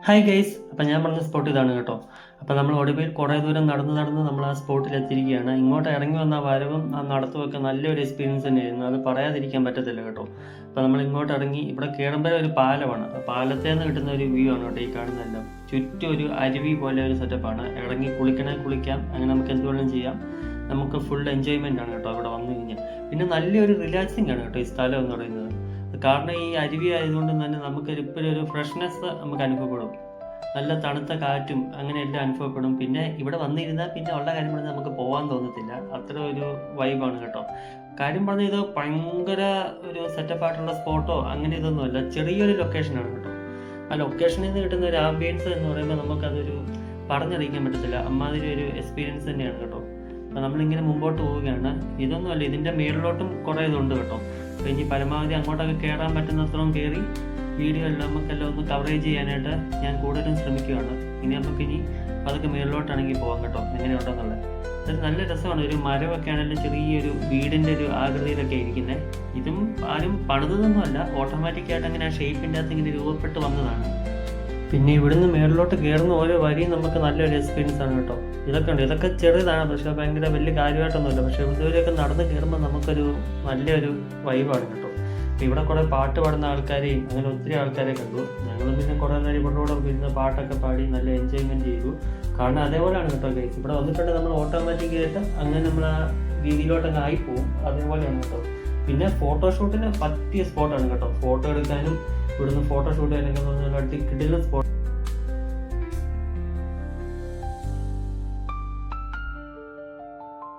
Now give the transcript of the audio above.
Hi guys, അപ്പം ഞാൻ പറഞ്ഞ സ്പോട്ട് ഇതാണ് കേട്ടോ. അപ്പം നമ്മൾ ഒടുവിൽ കുറേ ദൂരം നടന്ന് നമ്മൾ ആ സ്പോട്ടിൽ എത്തിയിരിക്കുകയാണ്. ഇങ്ങോട്ട് ഇറങ്ങി വന്ന വരവും ആ നടത്തുമൊക്കെ നല്ലൊരു എക്സ്പീരിയൻസ് തന്നെയായിരുന്നു. അത് പറയാതിരിക്കാൻ പറ്റത്തില്ല കേട്ടോ. അപ്പം നമ്മൾ ഇങ്ങോട്ട് ഇറങ്ങി ഇവിടെ കയറുമ്പോൾ ഒരു പാലമാണ്. ആ പാലത്തിൽ നിന്ന് കിട്ടുന്ന ഒരു വ്യൂ ആണ് കേട്ടോ ഈ കാണുന്നതെല്ലാം. ചുറ്റും ഒരു അരുവി പോലെ ഒരു സെറ്റപ്പാണ്. ഇറങ്ങി കുളിക്കാം, അങ്ങനെ നമുക്ക് എന്തുവേണം ചെയ്യാം. നമുക്ക് ഫുൾ എൻജോയ്മെൻ്റ് ആണ് കേട്ടോ ഇവിടെ വന്നു കഴിഞ്ഞാൽ. പിന്നെ നല്ലൊരു റിലാക്സിങ് ആണ് കേട്ടോ ഈ സ്ഥലം എന്ന് പറയുന്നത്. കാരണം ഈ അരുവി ആയതുകൊണ്ട് തന്നെ നമുക്ക് ഇപ്പോഴും ഒരു ഫ്രഷ്നെസ് നമുക്ക് അനുഭവപ്പെടും. നല്ല തണുത്ത കാറ്റും അങ്ങനെയെല്ലാം അനുഭവപ്പെടും. പിന്നെ ഇവിടെ വന്നിരുന്നാൽ പിന്നെ ഉള്ള കാര്യം പറഞ്ഞാൽ നമുക്ക് പോകാൻ തോന്നത്തില്ല. അത്ര ഒരു വൈബാണ് കേട്ടോ. കാര്യം പറഞ്ഞാൽ ഇത് ഭയങ്കര ഒരു സെറ്റപ്പായിട്ടുള്ള സ്പോട്ടോ അങ്ങനെ ഇതൊന്നുമല്ല, ചെറിയൊരു ലൊക്കേഷനാണ് കേട്ടോ. ആ ലൊക്കേഷനിൽ നിന്ന് കിട്ടുന്ന ഒരു ആംബിയൻസ് എന്ന് പറയുമ്പോൾ നമുക്കതൊരു പറഞ്ഞറിയിക്കാൻ പറ്റത്തില്ല. അമ്മാതിരി ഒരു എക്സ്പീരിയൻസ് തന്നെയാണ് കേട്ടോ. അപ്പോൾ നമ്മളിങ്ങനെ മുമ്പോട്ട് പോവുകയാണ്. ഇതൊന്നുമല്ല, ഇതിൻ്റെ മേളിലോട്ടും കുറേ ഇതുണ്ട് കേട്ടോ. അപ്പോൾ ഇനി പരമാവധി അങ്ങോട്ടൊക്കെ കയറാൻ പറ്റുന്നത്രയും കയറി വീഡിയോ എല്ലാം നമുക്കെല്ലാം ഒന്ന് കവറേജ് ചെയ്യാനായിട്ട് ഞാൻ കൂടുതലും ശ്രമിക്കുകയാണ്. ഇനി നമുക്കിനി അതൊക്കെ മേളിലോട്ടാണെങ്കിൽ പോകാം കേട്ടോ, എങ്ങനെയുണ്ടെന്നുള്ളത്. അത് നല്ല രസമാണ്. ഒരു മരമൊക്കെ ആണെങ്കിലും ചെറിയൊരു വീടിൻ്റെ ഒരു ആകൃതിയിലൊക്കെ ഇരിക്കുന്നത്. ഇതും ആരും പണിതൊന്നുമല്ല, ഓട്ടോമാറ്റിക്കായിട്ട് അങ്ങനെ ആ ഷേപ്പിൻ്റെ അകത്ത് ഇങ്ങനെ രൂപപ്പെട്ട് വന്നതാണ്. പിന്നെ ഇവിടുന്ന് മേളിലോട്ട് കയറുന്ന ഓരോ വരിയും നമുക്ക് നല്ലൊരു എക്സ്പീരിയൻസ് ആണ് കേട്ടോ. ഇതൊക്കെ ചെറുതാണ്, പക്ഷെ ഭയങ്കര വലിയ കാര്യമായിട്ടൊന്നുമില്ല. പക്ഷെ ഇവിടുത്തെ നടന്ന് കയറുമ്പോൾ നമുക്കൊരു നല്ലൊരു വൈബാണ് കേട്ടോ. ഇവിടെ കുറേ പാട്ട് പാടുന്ന ആൾക്കാരെയും അങ്ങനെ ഒത്തിരി ആൾക്കാരെ കണ്ടു. ഞങ്ങൾ പിന്നെ കുറേ നേരം ഇവരോട് ഇരുന്ന് പാട്ടൊക്കെ പാടി നല്ല എൻജോയ്മെൻറ്റ് ചെയ്തു. കാരണം അതേപോലെയാണ് കേട്ടോ ഗൈസ്. ഇവിടെ വന്നിട്ടുണ്ടെങ്കിൽ നമ്മൾ ഓട്ടോമാറ്റിക്കായിട്ട് അങ്ങനെ നമ്മൾ ആ രീതിയിലോട്ടൊക്കെ ആയിപ്പോവും. അതേപോലെയാണ് കേട്ടോ. പിന്നെ ഫോട്ടോഷൂട്ടിന് പറ്റിയ സ്പോട്ടാണ് കേട്ടോ. ഫോട്ടോ എടുക്കാനും ഇവിടുന്ന് ഫോട്ടോഷൂട്ട് ചെയ്യാനൊക്കെ കിട്ടുന്ന സ്പോട്ട്.